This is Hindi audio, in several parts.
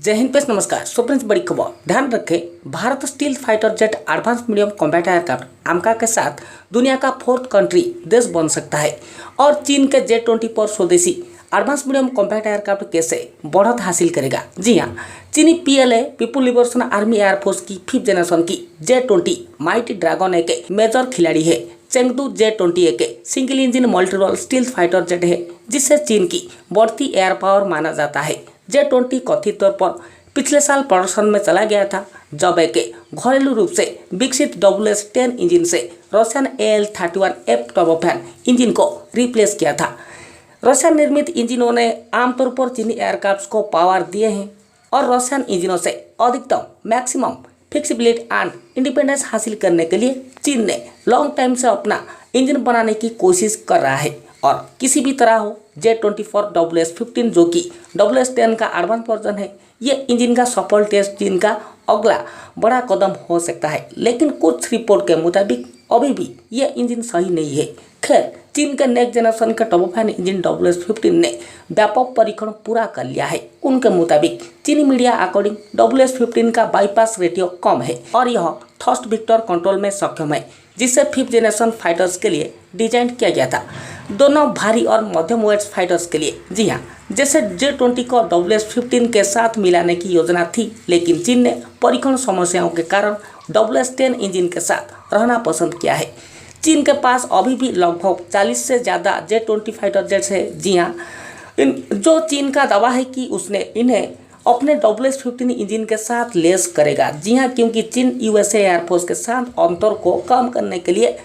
जय हिंद पेश नमस्कार। सो फ्रेंड्स, बड़ी खबर ध्यान रखें, Bharat steel fighter jet advance medium combat aircraft आमका के साथ दुनिया का 4th कंट्री देश बन सकता है। और चीन के J-20 पर स्वदेशी एडवांस मीडियम कॉम्बैट एयरक्राफ्ट कैसे बढ़त हासिल करेगा। जी हाँ, चीनी PLA people liberation army air force की 5th जनरेशन की J-20 माइटी ड्रैगन ए के मेजर खिलाड़ी है। चेंगडू J-20 ए के single engine multi role steel fighter jet है, जिसे चीन की बढ़ती एयर पावर माना जाता है। J-20 कथित तौर पर पिछले साल प्रोडक्शन में चला गया था, जब एक घरेलू रूप से विकसित WS-10 इंजन से रशियन AL-31F टर्बोफैन इंजन को रिप्लेस किया था। रशियन निर्मित इंजनों ने आमतौर पर चीनी एयरक्राफ्ट को पावर दिए हैं और रशियन इंजनों से अधिकतम मैक्सिमम फ्लेक्सिबिलिटी एंड इंडिपेंडेंस हासिल करने के लिए चीन ने लॉन्ग टाइम से अपना इंजन बनाने की कोशिश कर रहा है। और किसी भी तरह हो, J-20 फॉर WS-15 जो कि WS-10 का एडवांस वर्जन है, ये इंजन का सफल टेस्ट चीन का अगला बड़ा कदम हो सकता है। लेकिन कुछ रिपोर्ट के मुताबिक अभी भी ये इंजन सही नहीं है। खैर, चीन के नेक्स्ट जनरेशन के टर्बोफैन इंजन WS-15 ने व्यापक परीक्षण पूरा कर लिया है। उनके मुताबिक चीनी मीडिया अकॉर्डिंग WS-15 का बाईपास रेटियो कम है और यह थ्रस्ट वेक्टर कंट्रोल में सक्षम है, जिसे 5th जनरेशन फाइटर्स के लिए डिजाइन किया गया था, दोनों भारी और मध्यम वेट फाइटर्स के लिए। जी हाँ, जैसे J-20 को WS-15 के साथ मिलाने की योजना थी, लेकिन चीन ने परीक्षण समस्याओं के कारण WS-10 इंजन के साथ रहना पसंद किया है। चीन के पास अभी भी लगभग 40 से ज़्यादा J-20 फाइटर जेट्स है। जी हाँ, जो चीन का दावा है कि उसने इन्हें अपने WS-15 इंजन के साथ लेस करेगा। जी हाँ, क्योंकि चीन USA एयरफोर्स के साथ अंतर को कम करने के लिए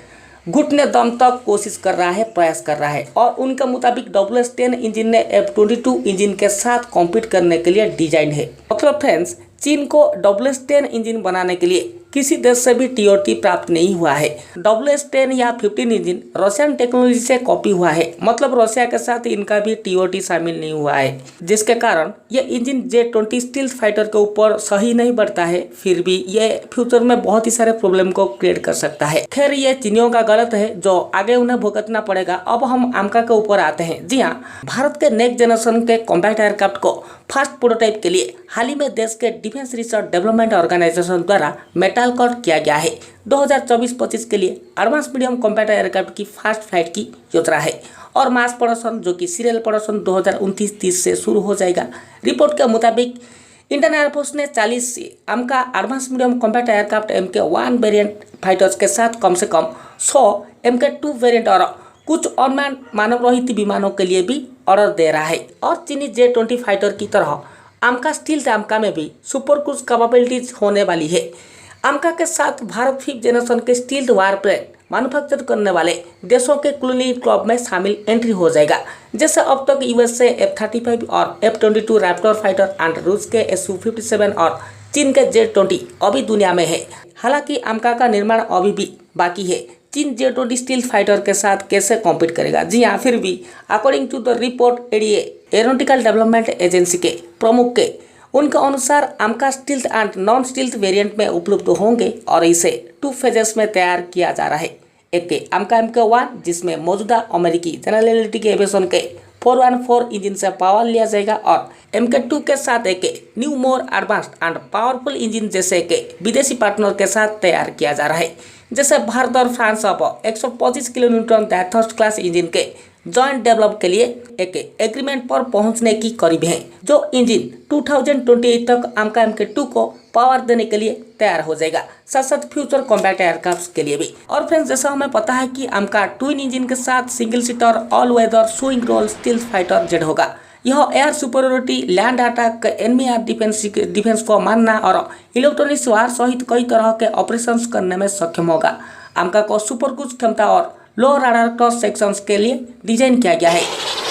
घुटने दम तक कोशिश कर रहा है, प्रयास कर रहा है। और उनके मुताबिक WS-10 इंजन ने F-22 इंजन के साथ कॉम्पीट करने के लिए डिजाइन है। मतलब फ्रेंड्स, चीन को WS-10 इंजन बनाने के लिए किसी देश से भी TOT प्राप्त नहीं हुआ है। WS-10 या 15 इंजन रशियन टेक्नोलॉजी से कॉपी हुआ है, मतलब रशिया के साथ इनका भी TOT शामिल नहीं हुआ है, जिसके कारण ये इंजन J-20 स्टील फाइटर के ऊपर सही नहीं बढ़ता है। फिर भी ये फ्यूचर में बहुत ही सारे प्रॉब्लम को क्रिएट कर सकता है। खैर, ये चीनियों का गलत है, जो आगे उन्हें भुगतना पड़ेगा। अब हम आमका के ऊपर आते हैं। जी हाँ, भारत के नेक्स्ट जनरेशन के कॉम्बैट एयरक्राफ्ट को फर्स्ट प्रोटोटाइप के लिए हाल ही में देश के डिफेंस रिसर्च डेवलपमेंट ऑर्गेनाइजेशन द्वारा मेटल कट किया गया है। 2024-25 के लिए एडवांस मीडियम कॉम्बैट एयरक्राफ्ट की फर्स्ट फ्लाइट की योजना है और मास प्रोडक्शन जो कि सीरियल प्रोडक्शन 2029-30 से शुरू हो जाएगा। रिपोर्ट के मुताबिक इंडियन एयरफोर्स ने 40 आमका advance medium combat aircraft MK-1 variant fighters के साथ कम से कम 100 MK-2 वेरिएंट और कुछ अनमैन्ड मानव रहित विमानों के लिए भी ऑर्डर दे रहा है। और चीनी J-20 फाइटर की तरह आमका स्टील आमका में भी सुपर क्रूज कैपेबिलिटीज होने वाली है। आमका के साथ भारत 5th जनरेशन के स्टील्ड वारप्लेन मैन्युफैक्चर करने वाले देशों के कुलीन क्लब में शामिल एंट्री हो जाएगा। जैसे अब तक USA F-35 और F-22 रैप्टर फाइटर एंड रूस के Su-57 और चीन के J-20 अभी दुनिया में है। हालांकि आमका का निर्माण अभी भी बाकी है। चीन J-20 स्टील फाइटर के साथ कैसे कॉम्पीट करेगा। जी हाँ, फिर भी according to the report ADA aeronautical development agency के प्रमुख के उनके अनुसार आमका stealth and non stealth variant में उपलब्ध होंगे और इसे 2 फेजेस में तैयार किया जा रहा है। एक आमका MK-1 जिसमें मौजूदा अमेरिकी जनरल इलेक्ट्रिक एविएशन के 414 इंजन से पावर लिया जाएगा और MK-2 के साथ एक new more advanced and powerful engine जैसे एक विदेशी पार्टनर के साथ तैयार किया जा रहा है। जैसे भारत और फ्रांस अब 125 किलोन्यूटन दैथर्स्ट क्लास इंजन के जॉइंट डेवलप के लिए एक एग्रीमेंट पर पहुंचने की करीब है, जो इंजन 2028 तक आमका MK-2 को पावर देने के लिए तैयार हो जाएगा, साथ साथ फ्यूचर कॉम्बैट एयरक्राफ्ट के लिए भी। और फ्रेंड्स, जैसा हमें पता है कि आमका ट्विन इंजन के साथ single seater all weather swing role steel fighter jet होगा। यह air superiority, land attack, enemy air defence को मानना और इलेक्ट्रॉनिक्स वार सहित कई तरह के ऑपरेशंस करने में सक्षम होगा। आमका को सुपर क्रूज क्षमता और लो रडार क्रॉस सेक्शंस के लिए डिजाइन किया गया है,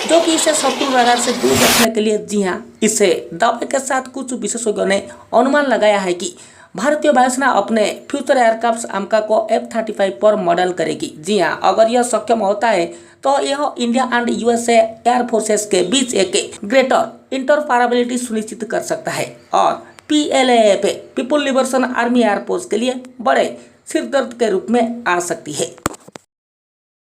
जो कि इसे शत्रु रडार से दूर रखने के लिए। जी हाँ, इसे दावे के साथ कुछ विशेषज्ञों ने अनुमान लगाया है कि भारतीय वायुसेना अपने फ्यूचर एयरक्राफ्ट आमका को F-35 पर मॉडल करेगी। जी हाँ, अगर यह सक्षम होता है तो यह India and USA air forces के बीच एक ग्रेटर इंटरऑपरेबिलिटी सुनिश्चित कर सकता है और PLA people liberation army air force के लिए बड़े सिरदर्द के रूप में आ सकती है।